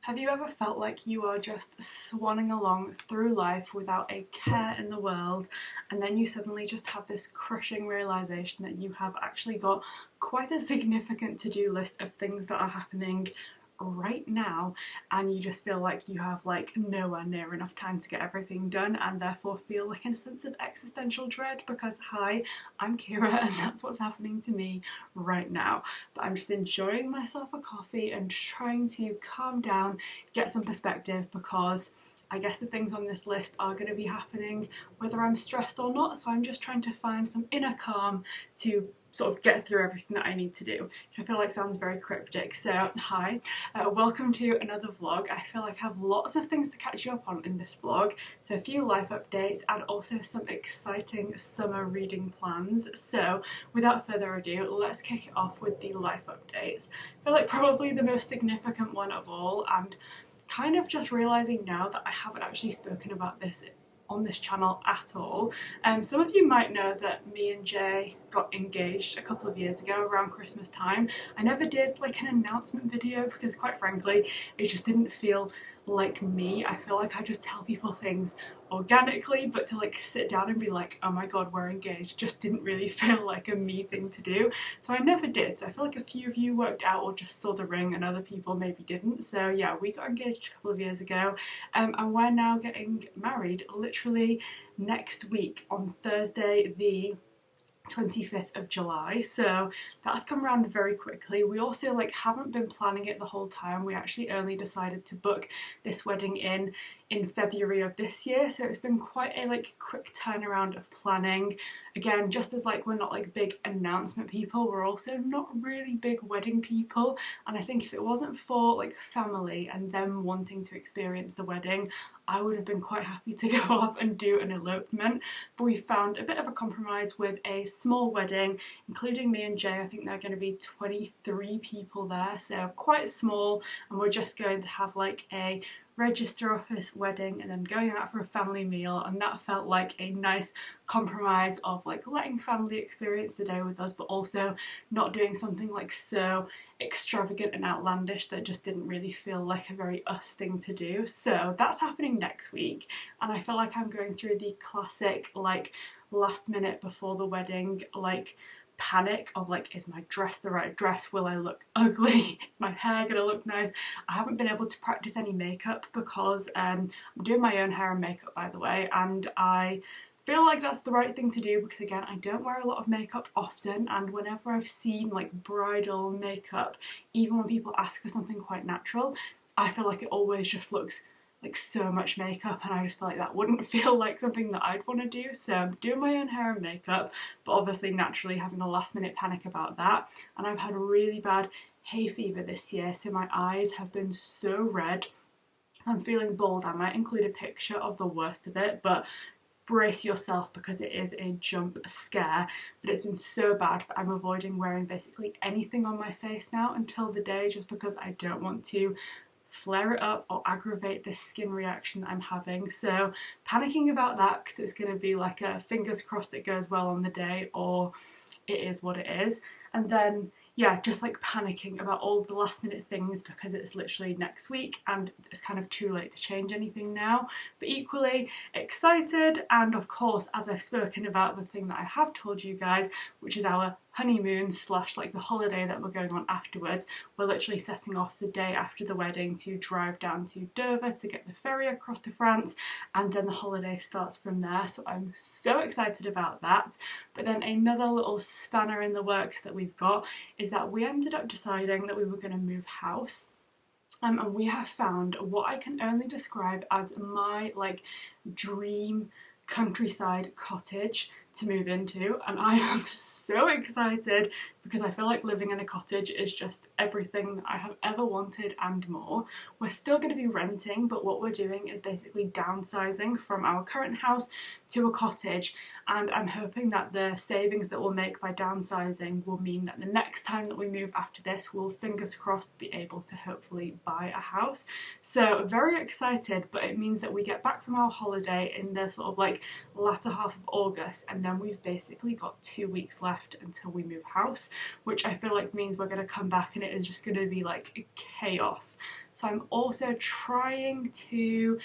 Have you ever felt like you are just swanning along through life without a care in the world, and then you suddenly just have this crushing realization that you have actually got quite a significant to-do list of things that are happening right now, and you just feel like you have like nowhere near enough time to get everything done, and therefore feel like in a sense of existential dread because hi, I'm Kira and that's what's happening to me right now. But I'm just enjoying myself a coffee and trying to calm down, get some perspective, because I guess the things on this list are going to be happening whether I'm stressed or not, so I'm just trying to find some inner calm to sort of get through everything that I need to do, which I feel like sounds very cryptic. So hi, welcome to another vlog. I feel like I have lots of things to catch you up on in this vlog, so a few life updates and also some exciting summer reading plans. So without further ado, let's kick it off with the life updates. I feel like probably the most significant one of all, and kind of just realising now that I haven't actually spoken about this on this channel at all. Some of you might know that me and Jay got engaged a couple of years ago around Christmas time. I never did like an announcement video because quite frankly it just didn't feel like me. I feel like I just tell people things organically, but to like sit down and be like, oh my god, we're engaged, just didn't really feel like a me thing to do. So I never did. So I feel like a few of you worked out or just saw the ring and other people maybe didn't. So yeah, we got engaged a couple of years ago, and we're now getting married literally next week on Thursday the 25th of July, so that's come around very quickly. We also like haven't been planning it the whole time. We actually only decided to book this wedding in February of this year, so it's been quite a like quick turnaround of planning. Again, just as like we're not like big announcement people, we're also not really big wedding people, and I think if it wasn't for like family and them wanting to experience the wedding, I would have been quite happy to go off and do an elopement. But we found a bit of a compromise with a small wedding, including me and Jay. I think there are going to be 23 people there, so quite small, and we're just going to have like a register office wedding and then going out for a family meal, and that felt like a nice compromise of like letting family experience the day with us but also not doing something like so extravagant and outlandish that just didn't really feel like a very us thing to do. So that's happening next week, and I feel like I'm going through the classic like last minute before the wedding like panic of like, is my dress the right dress? Will I look ugly? Is my hair gonna look nice? I haven't been able to practice any makeup because I'm doing my own hair and makeup, by the way, and I feel like that's the right thing to do because again, I don't wear a lot of makeup often, and whenever I've seen like bridal makeup, even when people ask for something quite natural, I feel like it always just looks like so much makeup, and I just feel like that wouldn't feel like something that I'd want to do. So I'm doing my own hair and makeup, but obviously naturally having a last minute panic about that. And I've had really bad hay fever this year, so my eyes have been so red. I'm feeling bald. I might include a picture of the worst of it, but brace yourself because it is a jump scare. But it's been so bad that I'm avoiding wearing basically anything on my face now until the day, just because I don't want to flare it up or aggravate this skin reaction that I'm having. So panicking about that because it's going to be like a fingers crossed it goes well on the day, or it is what it is. And then yeah, just like panicking about all the last minute things because it's literally next week and it's kind of too late to change anything now, but equally excited. And of course, as I've spoken about, the thing that I have told you guys, which is our honeymoon slash like the holiday that we're going on afterwards. We're literally setting off the day after the wedding to drive down to Dover to get the ferry across to France, and then the holiday starts from there. So I'm so excited about that. But then another little spanner in the works that we've got is that we ended up deciding that we were going to move house. And we have found what I can only describe as my like dream countryside cottage to move into, and I am so excited because I feel like living in a cottage is just everything that I have ever wanted and more. We're still going to be renting, but what we're doing is basically downsizing from our current house to a cottage, and I'm hoping that the savings that we'll make by downsizing will mean that the next time that we move after this, we'll fingers crossed be able to hopefully buy a house. So very excited, but it means that we get back from our holiday in the sort of like latter half of August, and and then we've basically got 2 weeks left until we move house, which I feel like means we're going to come back and it is just going to be like chaos. So I'm also trying to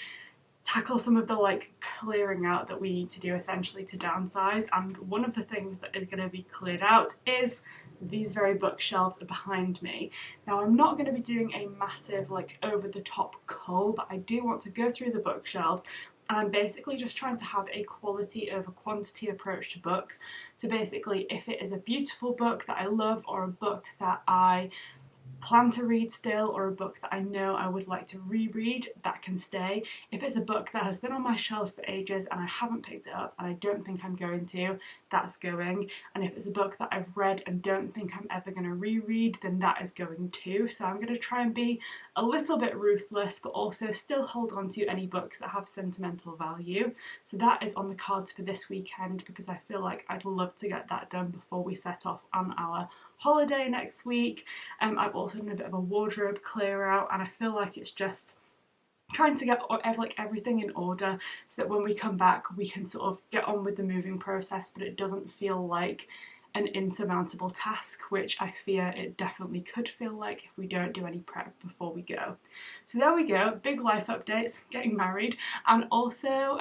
tackle some of the like clearing out that we need to do essentially to downsize, and one of the things that is going to be cleared out is these very bookshelves behind me. Now I'm not going to be doing a massive like over the top cull, but I do want to go through the bookshelves, and I'm basically just trying to have a quality over quantity approach to books. So basically if it is a beautiful book that I love, or a book that I plan to read still, or a book that I know I would like to reread, that can stay. If it's a book that has been on my shelves for ages and I haven't picked it up and I don't think I'm going to, that's going. And if it's a book that I've read and don't think I'm ever going to reread, then that is going too. So I'm going to try and be a little bit ruthless, but also still hold on to any books that have sentimental value. So that is on the cards for this weekend, because I feel like I'd love to get that done before we set off on our holiday next week. I've also done a bit of a wardrobe clear out, and I feel like it's just trying to get like everything in order so that when we come back we can sort of get on with the moving process, but it doesn't feel like an insurmountable task, which I fear it definitely could feel like if we don't do any prep before we go. So there we go, big life updates, getting married and also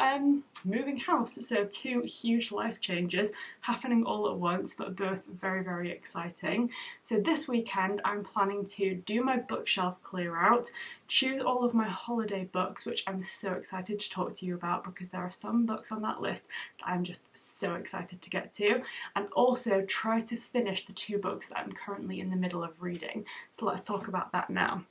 moving house. So 2 huge life changes happening all at once, but both very, very exciting. So this weekend I'm planning to do my bookshelf clear out, choose all of my holiday books, which I'm so excited to talk to you about because there are some books on that list that I'm just so excited to get to, and also try to finish the 2 books that I'm currently in the middle of reading. So let's talk about that now.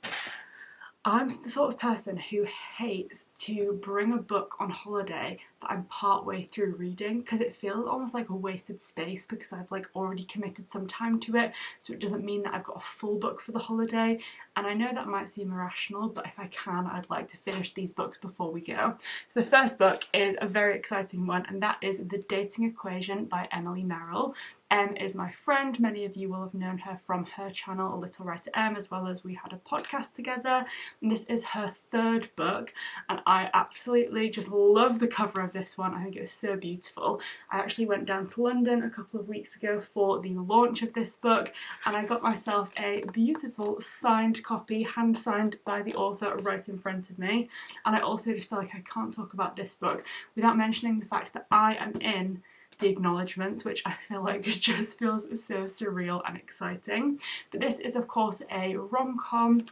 I'm the sort of person who hates to bring a book on holiday that I'm part way through reading, because it feels almost like a wasted space because I've like already committed some time to it, so it doesn't mean that I've got a full book for the holiday. And I know that might seem irrational, but if I can, I'd like to finish these books before we go. So the first book is a very exciting one, and that is The Dating Equation by Emily Merrill. Em is my friend. Many of you will have known her from her channel, A Little Writer Em, as well as we had a podcast together. And this is her 3rd book, and I absolutely just love the cover of this one. I think it's so beautiful. I actually went down to London a couple of weeks ago for the launch of this book, and I got myself a beautiful signed copy, hand signed by the author right in front of me. And I also just feel like I can't talk about this book without mentioning the fact that I am in the acknowledgements, which I feel like just feels so surreal and exciting. But this is of course a rom-com.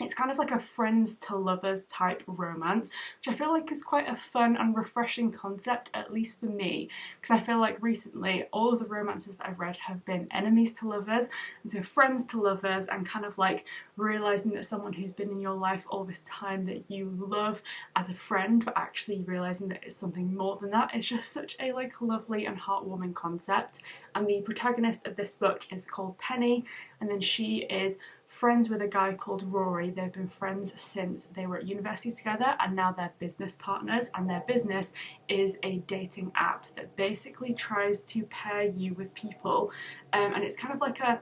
It's kind of like a friends to lovers type romance, which I feel like is quite a fun and refreshing concept, at least for me, because I feel like recently all of the romances that I've read have been enemies to lovers, and so friends to lovers, and kind of like realising that someone who's been in your life all this time that you love as a friend, but actually realising that it's something more than that, is just such a like lovely and heartwarming concept. And the protagonist of this book is called Penny, and then she is friends with a guy called Rory. They've been friends since they were at university together, and now they're business partners, and their business is a dating app that basically tries to pair you with people, and it's kind of like a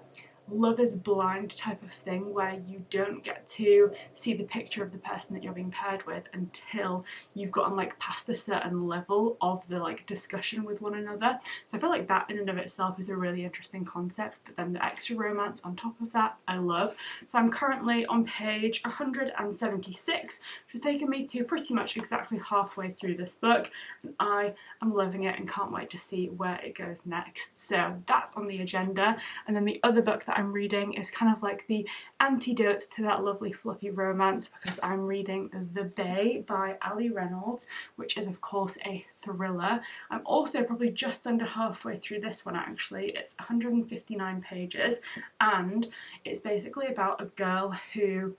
Love is Blind type of thing where you don't get to see the picture of the person that you're being paired with until you've gotten like past a certain level of the like discussion with one another. So I feel like that in and of itself is a really interesting concept, but then the extra romance on top of that I love. So I'm currently on page 176, which has taken me to pretty much exactly halfway through this book, and I am loving it and can't wait to see where it goes next. So that's on the agenda. And then the other book that I'm reading is kind of like the antidote to that lovely fluffy romance, because I'm reading The Bay by Ali Reynolds, which is of course a thriller. I'm also probably just under halfway through this one actually. It's 159 pages, and it's basically about a girl who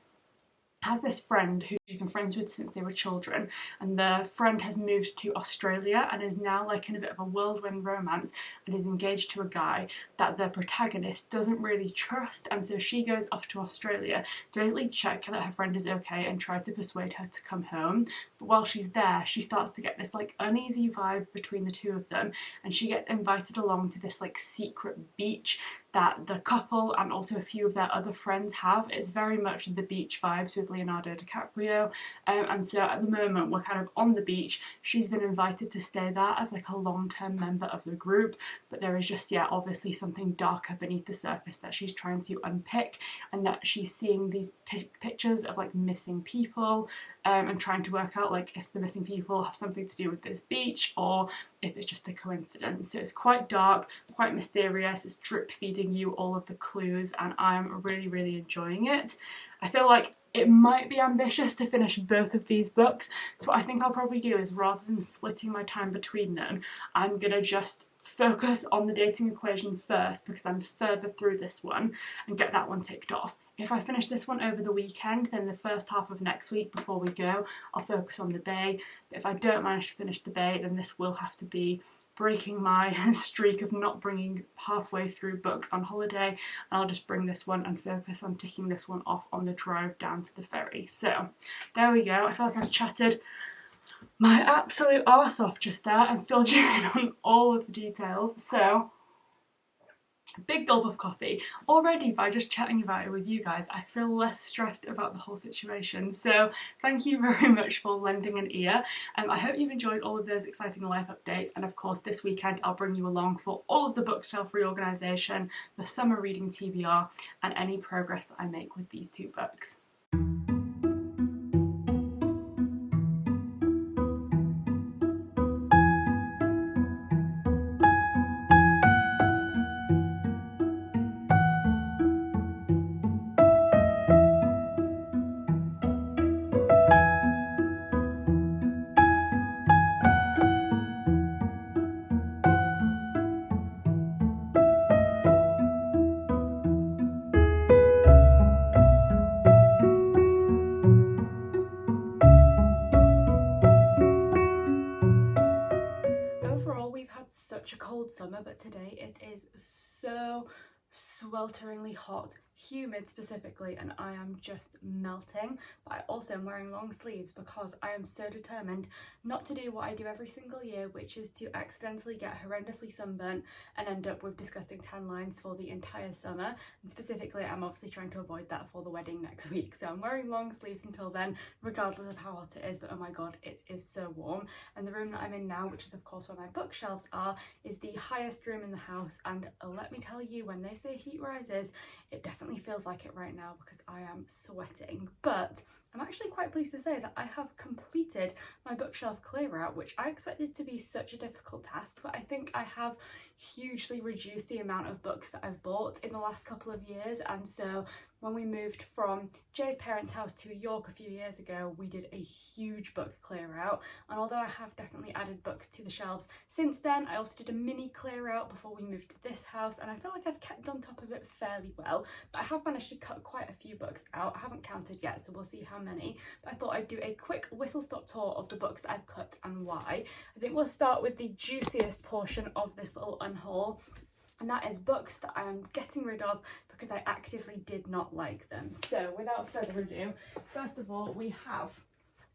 has this friend who she's been friends with since they were children, and the friend has moved to Australia and is now like in a bit of a whirlwind romance and is engaged to a guy that the protagonist doesn't really trust, and so she goes off to Australia to basically check that her friend is okay and try to persuade her to come home. But while she's there, she starts to get this like uneasy vibe between the two of them, and she gets invited along to this like secret beach that the couple and also a few of their other friends have. It's very much the beach vibes with Leonardo DiCaprio, and so at the moment we're kind of on the beach. She's been invited to stay there as like a long-term member of the group, but there is just, yeah, obviously something darker beneath the surface that she's trying to unpick, and that she's seeing these pictures of like missing people, and trying to work out like if the missing people have something to do with this beach or if it's just a coincidence. So it's quite dark, quite mysterious, it's drip feeding you all of the clues, and I'm really enjoying it. I feel like it might be ambitious to finish both of these books, so what I think I'll probably do is, rather than splitting my time between them, I'm gonna just focus on the dating equation first because I'm further through this one, and get that one ticked off. If I finish this one over the weekend, then the first half of next week before we go, I'll focus on the Bay. But if I don't manage to finish the Bay, then this will have to be breaking my streak of not bringing halfway through books on holiday, and I'll just bring this one and focus on ticking this one off on the drive down to the ferry. So there we go. I feel like I've chatted my absolute arse off just there and filled you in on all of the details. So big gulp of coffee. Already, by just chatting about it with you guys, I feel less stressed about the whole situation. So thank you very much for lending an ear. I hope you've enjoyed all of those exciting life updates, and of course this weekend I'll bring you along for all of the bookshelf reorganisation, the summer reading TBR, and any progress that I make with these two books. Such a cold summer, but today it is so swelteringly hot, humid specifically, and I am just melting. But I also am wearing long sleeves because I am so determined not to do what I do every single year, which is to accidentally get horrendously sunburnt and end up with disgusting tan lines for the entire summer. And specifically, I'm obviously trying to avoid that for the wedding next week, so I'm wearing long sleeves until then, regardless of how hot it is. But oh my god, it is so warm. And the room that I'm in now, which is of course where my bookshelves are, is the highest room in the house, and let me tell you, when they say heat rises, it definitely feels like it right now because I am sweating. But I'm actually quite pleased to say that I have completed my bookshelf clear out, which I expected to be such a difficult task, but I think I have hugely reduced the amount of books that I've bought in the last couple of years. And so when we moved from Jay's parents' house to York a few years ago, we did a huge book clear out, and although I have definitely added books to the shelves since then, I also did a mini clear out before we moved to this house, and I feel like I've kept on top of it fairly well. But I have managed to cut quite a few books out. I haven't counted yet, so we'll see how many, but I thought I'd do a quick whistle-stop tour of the books that I've cut and why. I think we'll start with the juiciest portion of this little unhaul, and that is books that I am getting rid of because I actively did not like them. So without further ado, first of all we have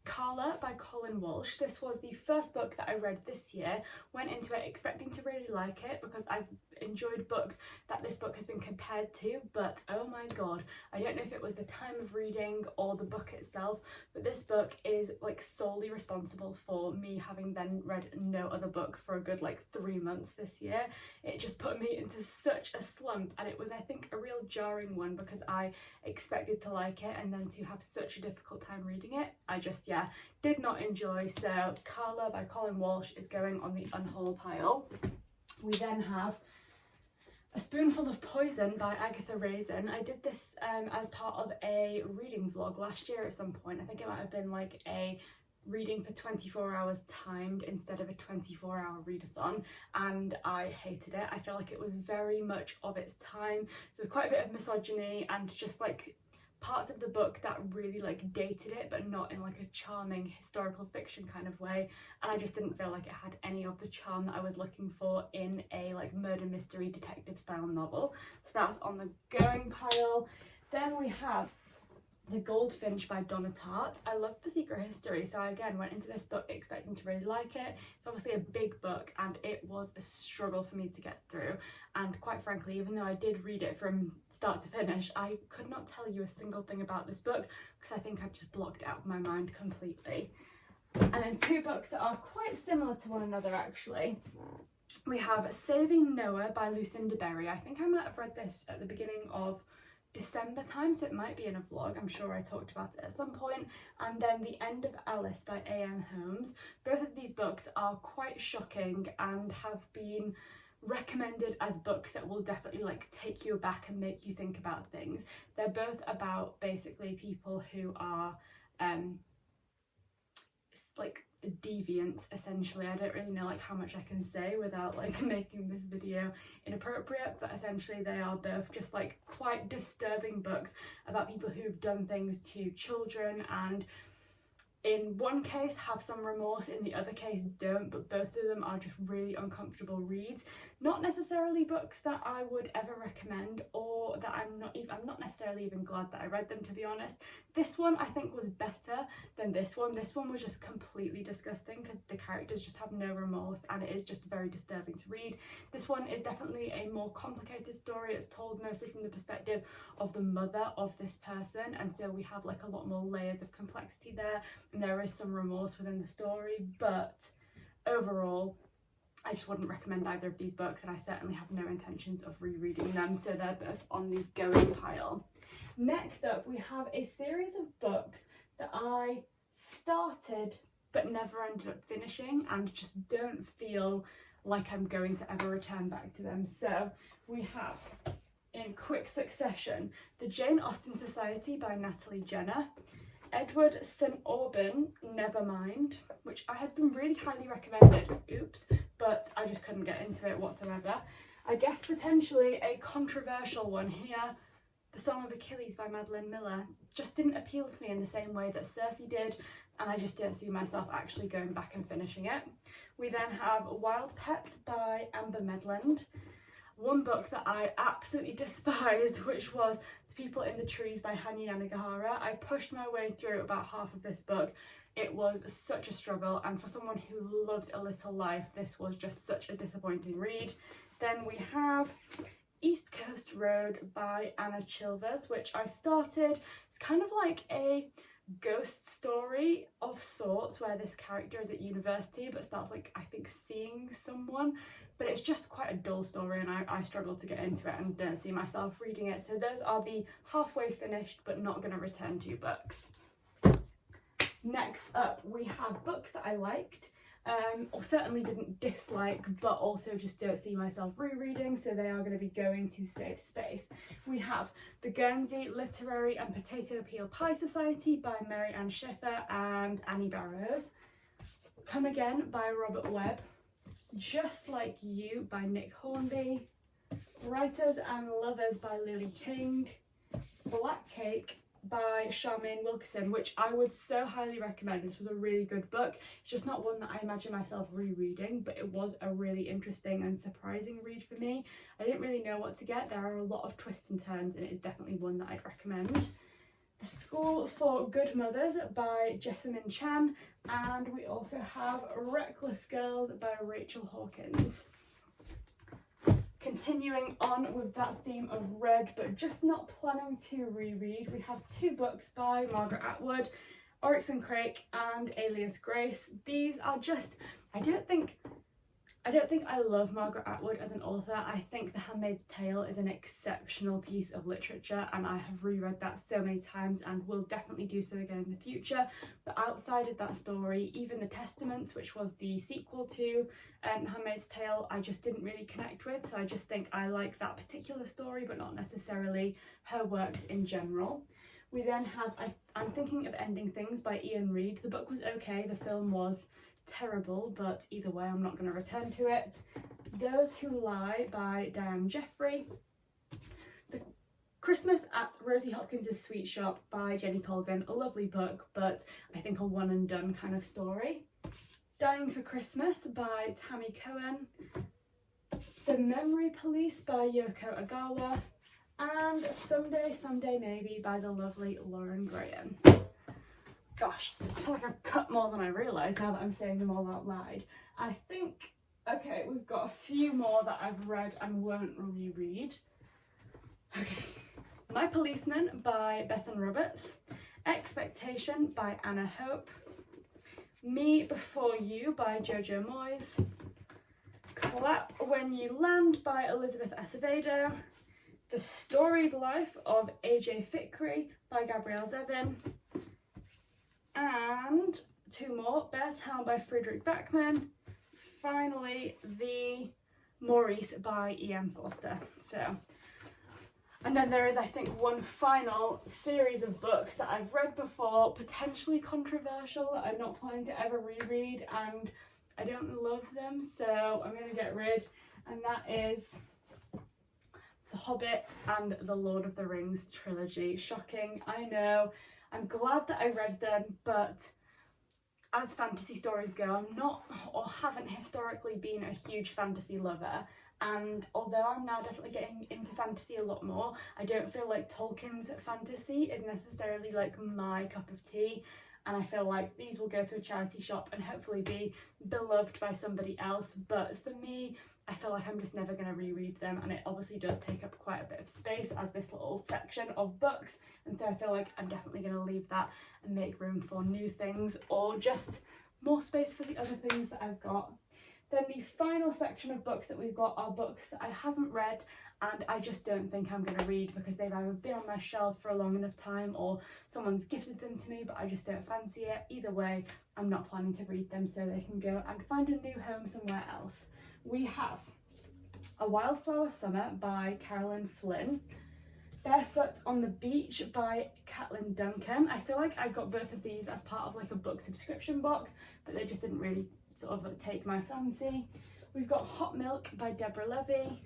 Carla by Colin Walsh. This was the first book that I read this year. Went into it expecting to really like it because I've enjoyed books that this book has been compared to, but oh my god, I don't know if it was the time of reading or the book itself, but this book is like solely responsible for me having then read no other books for a good like 3 months this year. It just put me into such a slump, and it was, I think, a real jarring one because I expected to like it, and then to have such a difficult time reading it, I just, yeah, did not enjoy. So Carla by Colin Walsh is going on the unhaul pile. We then have A Spoonful of Poison by Agatha Raisin. I did this as part of a reading vlog last year at some point. I think it might have been like a reading for 24 hours timed instead of a 24-hour readathon, and I hated it. I felt like it was very much of its time. There was quite a bit of misogyny and just like parts of the book that really like dated it, but not in like a charming historical fiction kind of way, and I just didn't feel like it had any of the charm that I was looking for in a like murder mystery detective style novel. So that's on the going pile. Then we have The Goldfinch by Donna Tartt. I loved The Secret History, so I again went into this book expecting to really like it. It's obviously a big book and it was a struggle for me to get through, and quite frankly, even though I did read it from start to finish, I could not tell you a single thing about this book because I think I've just blocked it out of my mind completely. And then two books that are quite similar to one another actually. We have Saving Noah by Lucinda Berry. I think I might have read this at the beginning of December time, so it might be in a vlog. I'm sure I talked about it at some point. And then The End of Alice by A.M. Holmes. Both of these books are quite shocking and have been recommended as books that will definitely like take you aback and make you think about things. They're both about basically people who are like deviants essentially. I don't really know like how much I can say without like making this video inappropriate, but essentially they are both just like quite disturbing books about people who've done things to children, and in one case have some remorse, in the other case don't, but both of them are just really uncomfortable reads. Not necessarily books that I would ever recommend, or that I'm not necessarily even glad that I read them, to be honest. This one I think was better than this one. This one was just completely disgusting because the characters just have no remorse and it is just very disturbing to read. This one is definitely a more complicated story. It's told mostly from the perspective of the mother of this person, and so we have like a lot more layers of complexity there, and there is some remorse within the story, but overall I just wouldn't recommend either of these books, and I certainly have no intentions of rereading them, so they're both on the going pile. Next up, we have a series of books that I started but never ended up finishing and just don't feel like I'm going to ever return back to them. So we have, in quick succession, The Jane Austen Society by Natalie Jenner, Edward St. Aubyn, Nevermind, which I had been really highly recommended, but I just couldn't get into it whatsoever. I guess potentially a controversial one here, The Song of Achilles by Madeline Miller, just didn't appeal to me in the same way that Circe did, and I just didn't see myself actually going back and finishing it. We then have Wild Pets by Amber Medland, one book that I absolutely despise, which was The People in the Trees by Hanya Yanagihara. I pushed my way through about half of this book. It was such a struggle, and for someone who loved A Little Life, this was just such a disappointing read. Then we have East Coast Road by Anna Chilvers, which I started. It's kind of like a ghost story of sorts where this character is at university but starts like I think seeing someone, but it's just quite a dull story, and I struggled to get into it and don't see myself reading it. So those are the halfway finished but not going to return to books. Next up, we have books that I liked, or certainly didn't dislike, but also just don't see myself rereading, so they are going to be going to Safe Space. We have The Guernsey Literary and Potato Peel Pie Society by Mary Ann Schiffer and Annie Barrows, Come Again by Robert Webb, Just Like You by Nick Hornby, Writers and Lovers by Lily King, Black Cake by Charmaine Wilkerson, which I would so highly recommend. This was a really good book. It's just not one that I imagine myself rereading, but it was a really interesting and surprising read for me. I didn't really know what to get. There are a lot of twists and turns, and it is definitely one that I'd recommend. The School for Good Mothers by Jessamine Chan, and we also have Reckless Girls by Rachel Hawkins. Continuing on with that theme of read but just not planning to reread, we have two books by Margaret Atwood, Oryx and Crake and Alias Grace. These are just, I don't think I love Margaret Atwood as an author. I think The Handmaid's Tale is an exceptional piece of literature, and I have reread that so many times and will definitely do so again in the future. But outside of that story, even The Testaments, which was the sequel to The Handmaid's Tale, I just didn't really connect with. So I just think I like that particular story, but not necessarily her works in general. We then have I'm Thinking of Ending Things by Ian Reid. The book was okay, the film was terrible, but either way I'm not going to return to it. Those Who Lie by Diane Jeffrey, The Christmas at Rosie Hopkins' Sweet Shop by Jenny Colgan, a lovely book, but I think a one and done kind of story. Dying for Christmas by Tammy Cohen, The Memory Police by Yoko Agawa, and Someday Maybe by the lovely Lauren Graham. Gosh, I feel like I've cut more than I realised now that I'm saying them all out loud. I think, okay, we've got a few more that I've read and won't reread. Okay. My Policeman by Bethan Roberts, Expectation by Anna Hope, Me Before You by Jojo Moyes, Clap When You Land by Elizabeth Acevedo, The Storied Life of AJ Fikri by Gabrielle Zevin, and two more, Bear Town by Friedrich Backman, finally The Maurice by E.M. Forster. And then there is, I think, one final series of books that I've read before, potentially controversial, that I'm not planning to ever reread, and I don't love them, so I'm going to get rid, and that is The Hobbit and The Lord of the Rings trilogy. Shocking, I know. I'm glad that I read them, but as fantasy stories go, I'm not, or haven't historically been a huge fantasy lover. And although I'm now definitely getting into fantasy a lot more, I don't feel like Tolkien's fantasy is necessarily like my cup of tea. And I feel like these will go to a charity shop and hopefully be beloved by somebody else. But for me, I feel like I'm just never going to reread them, and it obviously does take up quite a bit of space as this little section of books, and so I feel like I'm definitely going to leave that and make room for new things or just more space for the other things that I've got. Then the final section of books that we've got are books that I haven't read and I just don't think I'm going to read because they've either been on my shelf for a long enough time or someone's gifted them to me but I just don't fancy it. Either way, I'm not planning to read them, so they can go and find a new home somewhere else. We have A Wildflower Summer by Carolyn Flynn, Barefoot on the Beach by Caitlin Duncan. I feel like I got both of these as part of like a book subscription box, but they just didn't really sort of take my fancy. We've got Hot Milk by Deborah Levy,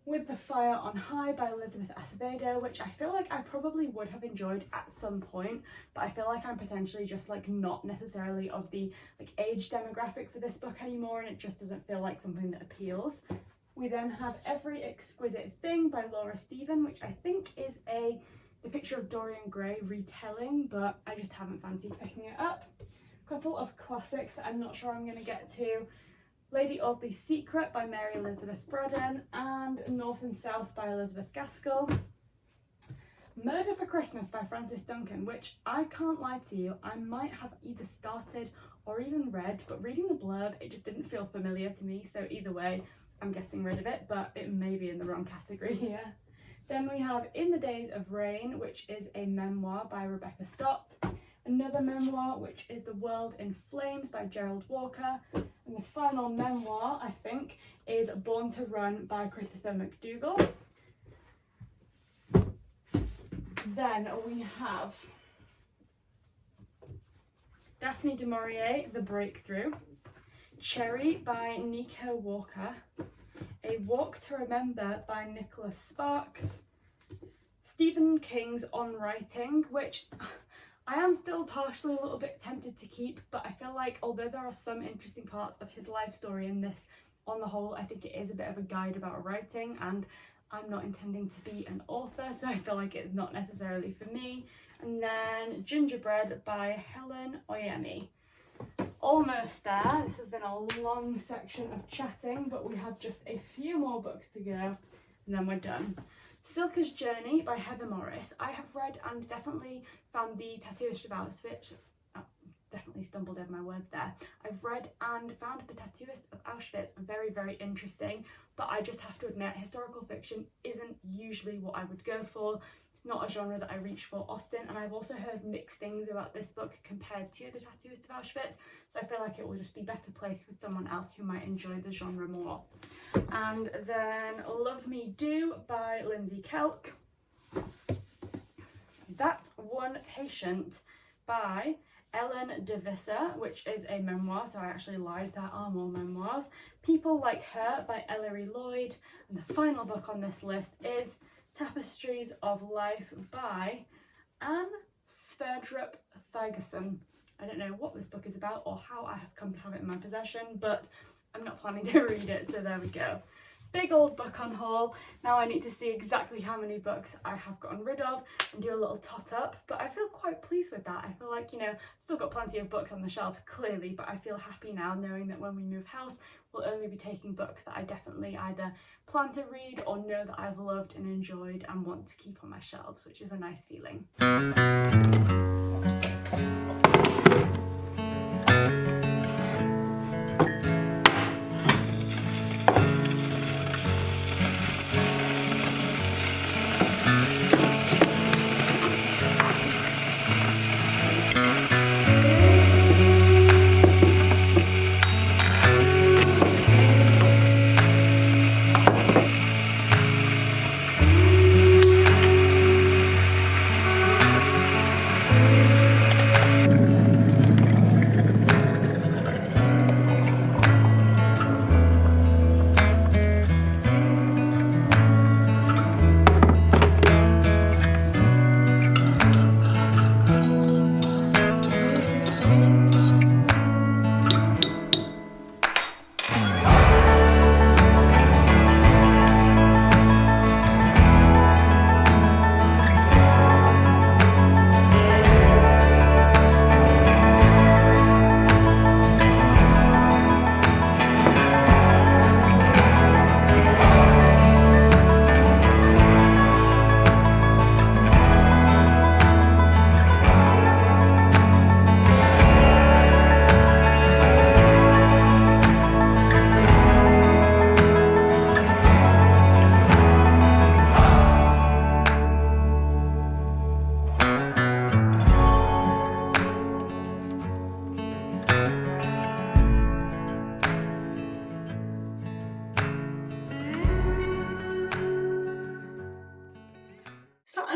With the Fire on High by Elizabeth Acevedo, which I feel like I probably would have enjoyed at some point, but I feel like I'm potentially just like not necessarily of the like age demographic for this book anymore, and it just doesn't feel like something that appeals. We then have Every Exquisite Thing by Laura Stephen, which I think is The Picture of Dorian Gray retelling, but I just haven't fancied picking it up. A couple of classics that I'm not sure I'm going to get to. Lady Audley's Secret by Mary Elizabeth Braddon and North and South by Elizabeth Gaskell. Murder for Christmas by Frances Duncan, which I can't lie to you, I might have either started or even read, but reading the blurb, it just didn't feel familiar to me, so either way, I'm getting rid of it, but it may be in the wrong category here. Then we have In the Days of Rain, which is a memoir by Rebecca Stott. Another memoir, which is The World in Flames by Gerald Walker. And the final memoir, I think, is Born to Run by Christopher McDougall. Then we have Daphne du Maurier, The Breakthrough. Cherry by Nico Walker. A Walk to Remember by Nicholas Sparks. Stephen King's On Writing, which I am still partially a little bit tempted to keep, but I feel like although there are some interesting parts of his life story in this, on the whole, I think it is a bit of a guide about writing, and I'm not intending to be an author, so I feel like it's not necessarily for me. And then Gingerbread by Helen Oyemi. Almost there. This has been a long section of chatting, but we have just a few more books to go, and then we're done. Silka's Journey by Heather Morris. I have read and definitely found The Tattooist of Auschwitz, definitely stumbled over my words there. I've read and found The Tattooist of Auschwitz very, very interesting, but I just have to admit historical fiction isn't usually what I would go for. It's not a genre that I reach for often, and I've also heard mixed things about this book compared to The Tattooist of Auschwitz, so I feel like it will just be better placed with someone else who might enjoy the genre more. And then Love Me Do by Lindsay Kelk. That's One Patient by Ellen DeVissa, which is a memoir, so I actually lied, there are more memoirs. People Like Her by Ellery Lloyd, and the final book on this list is Tapestries of Life by Anne Sverdrup Thygesen. I don't know what this book is about or how I have come to have it in my possession, but I'm not planning to read it, so there we go. big old book on haul. Now I need to see exactly how many books I have gotten rid of and do a little tot up, but I feel quite pleased with that. I feel like, you know, still got plenty of books on the shelves clearly, but I feel happy now knowing that when we move house we'll only be taking books that I definitely either plan to read or know that I've loved and enjoyed and want to keep on my shelves, which is a nice feeling.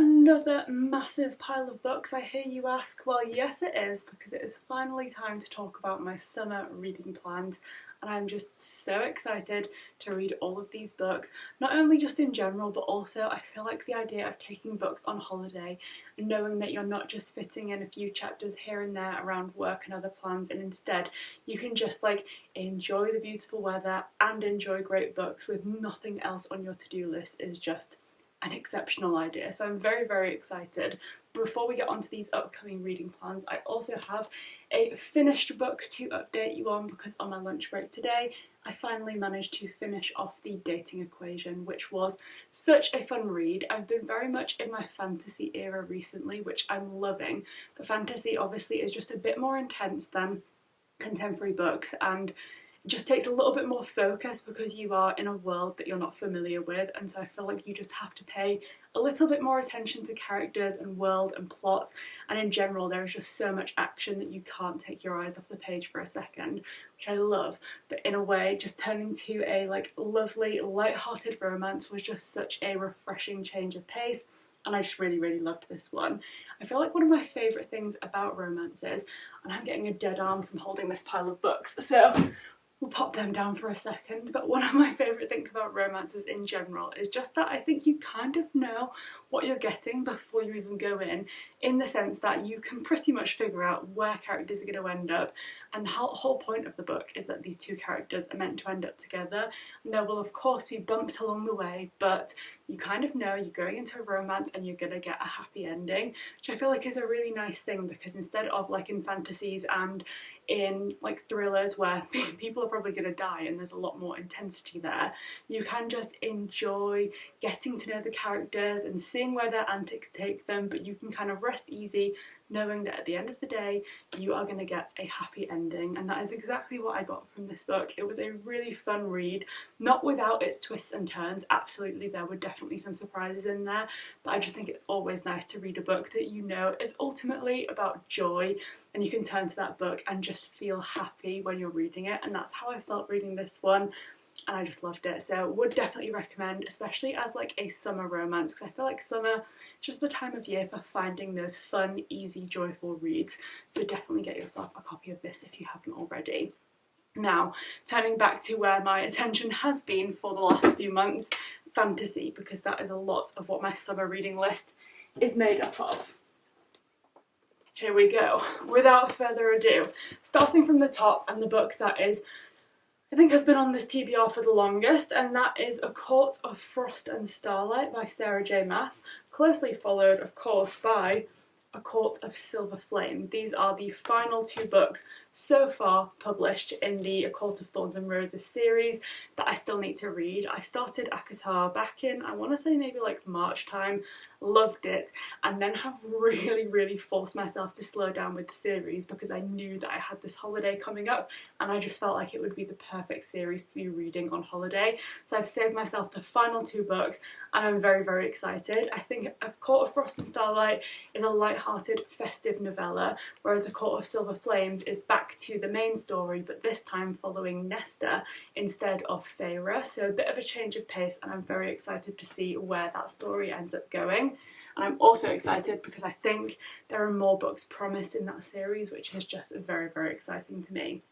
Another massive pile of books, I hear you ask. Well, yes it is, because it is finally time to talk about my summer reading plans, and I'm just so excited to read all of these books, not only just in general, but also I feel like the idea of taking books on holiday and knowing that you're not just fitting in a few chapters here and there around work and other plans, and instead you can just like enjoy the beautiful weather and enjoy great books with nothing else on your to-do list is just an exceptional idea. So I'm very, very excited. Before we get on to these upcoming reading plans, I also have a finished book to update you on, because on my lunch break today I finally managed to finish off The Dating Equation, which was such a fun read. I've been very much in my fantasy era recently, which I'm loving, but fantasy obviously is just a bit more intense than contemporary books, and just takes a little bit more focus because you are in a world that you're not familiar with, and so I feel like you just have to pay a little bit more attention to characters and world and plots, and in general there is just so much action that you can't take your eyes off the page for a second, which I love. But in a way, just turning to a like lovely light-hearted romance was just such a refreshing change of pace, and I just really, really loved this one. I feel like one of my favourite things about romances, and I'm getting a dead arm from holding this pile of books, so we'll pop them down for a second, but one of my favourite things about romances in general is just that I think you kind of know what you're getting before you even go in the sense that you can pretty much figure out where characters are going to end up, and the whole point of the book is that these two characters are meant to end up together, and there will of course be bumps along the way, but you kind of know you're going into a romance and you're going to get a happy ending, which I feel like is a really nice thing, because instead of like in fantasies and in like thrillers where people are probably going to die and there's a lot more intensity there, you can just enjoy getting to know the characters and seeing where their antics take them, but you can kind of rest easy knowing that at the end of the day you are going to get a happy ending, and that is exactly what I got from this book. It was a really fun read, not without its twists and turns. Absolutely, there were definitely some surprises in there, but I just think it's always nice to read a book that you know is ultimately about joy, and you can turn to that book and just feel happy when you're reading it, and that's how I felt reading this one, and I just loved it. So would definitely recommend, especially as like a summer romance, because I feel like summer is just the time of year for finding those fun, easy, joyful reads. So definitely get yourself a copy of this if you haven't already. Now, turning back to where my attention has been for the last few months, fantasy, because that is a lot of what my summer reading list is made up of. Here we go. Without further ado, starting from the top, and the book that is I think has been on this TBR for the longest, and that is A Court of Frost and Starlight by Sarah J Maas, closely followed of course by A Court of Silver Flames. These are the final two books so far published in the A Court of Thorns and Roses series that I still need to read. I started ACOTAR back in, I want to say maybe like March time, loved it, and then have really forced myself to slow down with the series because I knew that I had this holiday coming up and I just felt like it would be the perfect series to be reading on holiday. So I've saved myself the final two books and I'm very excited. I think A Court of Frost and Starlight is a light-hearted, festive novella, whereas A Court of Silver Flames is back to the main story, but this time following Nesta instead of Feyre, so a bit of a change of pace, and I'm very excited to see where that story ends up going. And I'm also excited because I think there are more books promised in that series, which is just very exciting to me.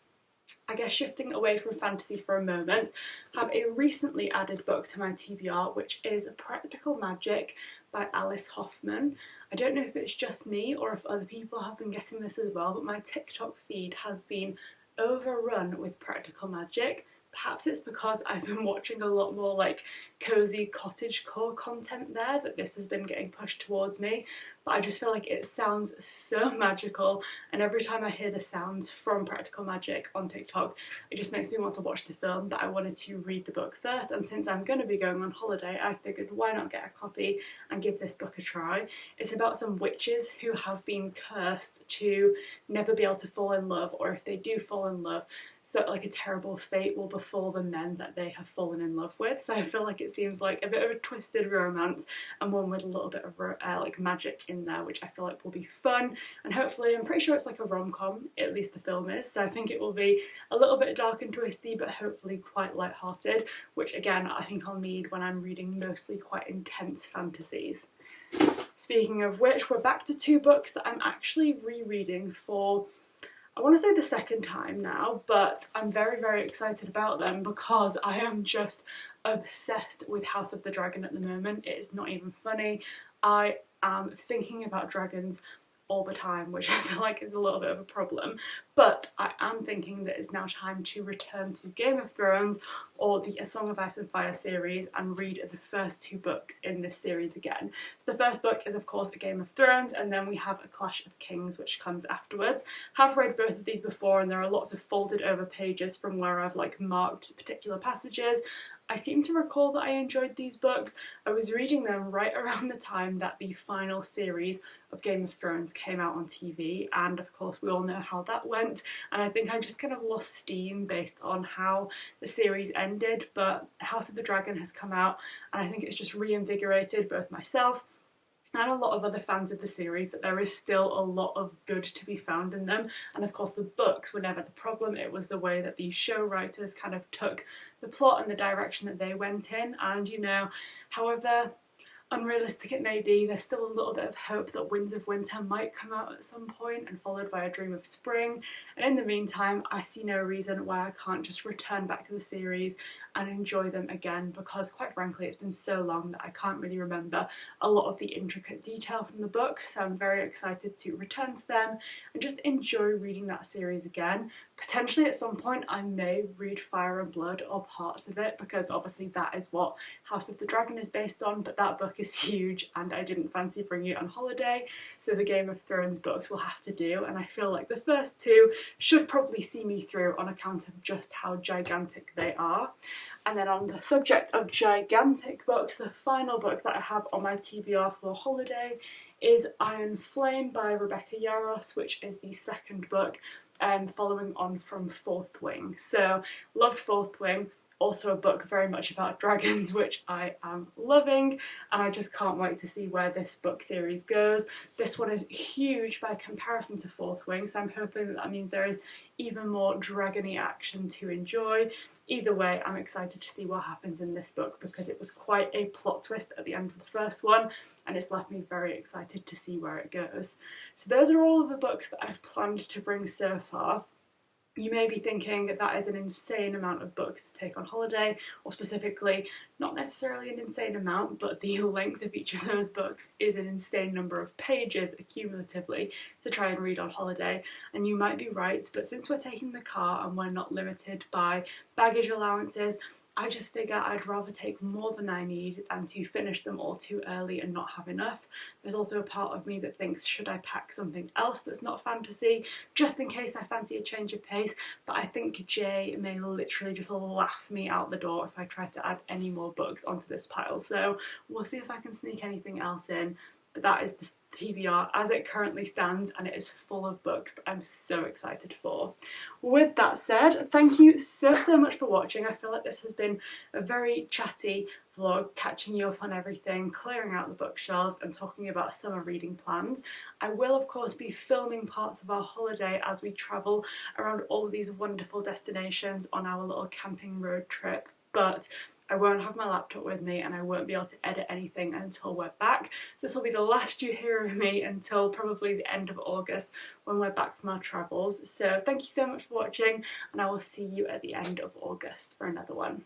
I guess shifting away from fantasy for a moment, I have a recently added book to my TBR, which is Practical Magic by Alice Hoffman. I don't know if it's just me or if other people have been getting this as well, but my TikTok feed has been overrun with practical magic. Perhaps it's because I've been watching a lot more like cozy cottagecore content there that this has been getting pushed towards me, but I just feel like it sounds so magical, and every time I hear the sounds from Practical Magic on TikTok it just makes me want to watch the film, but I wanted to read the book first, and since I'm going to be going on holiday I figured why not get a copy and give this book a try. It's about some witches who have been cursed to never be able to fall in love, or if they do fall in love, so like a terrible fate will befall the men that they have fallen in love with. So I feel like it seems like a bit of a twisted romance and one with a little bit of like magic in there, which I feel like will be fun, and hopefully, I'm pretty sure it's like a rom-com, at least the film is, so I think it will be a little bit dark and twisty but hopefully quite light-hearted, which again I think I'll need when I'm reading mostly quite intense fantasies. Speaking of which, we're back to two books that I'm actually rereading for, I want to say the second time now, but I'm very excited about them because I am just obsessed with House of the Dragon at the moment. It is not even funny. I am thinking about dragons all the time, which I feel like is a little bit of a problem, but I am thinking that it's now time to return to Game of Thrones or the A Song of Ice and Fire series and read the first two books in this series again. So the first book is of course A Game of Thrones, and then we have A Clash of Kings, which comes afterwards. I've read both of these before and there are lots of folded over pages from where I've like marked particular passages. I seem to recall that I enjoyed these books. I was reading them right around the time that the final series of Game of Thrones came out on TV, and of course we all know how that went, and I think I just kind of lost steam based on how the series ended, but House of the Dragon has come out and I think it's just reinvigorated both myself and a lot of other fans of the series that there is still a lot of good to be found in them. And of course the books were never the problem, it was the way that the show writers kind of took the plot and the direction that they went in, and you know, however unrealistic it may be, there's still a little bit of hope that Winds of Winter might come out at some point and followed by A Dream of Spring, and in the meantime I see no reason why I can't just return back to the series and enjoy them again, because quite frankly it's been so long that I can't really remember a lot of the intricate detail from the books, so I'm very excited to return to them and just enjoy reading that series again. Potentially at some point I may read Fire and Blood or parts of it, because obviously that is what House of the Dragon is based on, but that book is huge and I didn't fancy bringing it on holiday, so the Game of Thrones books will have to do, and I feel like the first two should probably see me through on account of just how gigantic they are. And then on the subject of gigantic books, the final book that I have on my TBR for holiday is Iron Flame by Rebecca Yarros, which is the second book following on from Fourth Wing. So loved Fourth Wing, also a book very much about dragons, which I am loving, and I just can't wait to see where this book series goes. This one is huge by comparison to Fourth Wing, so I'm hoping that means there is even more dragony action to enjoy. Either way, I'm excited to see what happens in this book because it was quite a plot twist at the end of the first one and it's left me very excited to see where it goes. So those are all of the books that I've planned to bring so far. You may be thinking that is an insane amount of books to take on holiday, or specifically, not necessarily an insane amount, but the length of each of those books is an insane number of pages accumulatively to try and read on holiday. And you might be right, but since we're taking the car and we're not limited by baggage allowances, I just figure I'd rather take more than I need than to finish them all too early and not have enough. There's also a part of me that thinks, should I pack something else that's not fantasy, just in case I fancy a change of pace, but I think Jay may literally just laugh me out the door if I try to add any more books onto this pile. So we'll see if I can sneak anything else in. But that is the TBR as it currently stands, and it is full of books that I'm so excited for. With that said, thank you so much for watching. I feel like this has been a very chatty vlog, catching you up on everything, clearing out the bookshelves and talking about summer reading plans. I will of course be filming parts of our holiday as we travel around all of these wonderful destinations on our little camping road trip, but I won't have my laptop with me and I won't be able to edit anything until we're back. So this will be the last you hear of me until probably the end of August when we're back from our travels. So thank you so much for watching, and I will see you at the end of August for another one.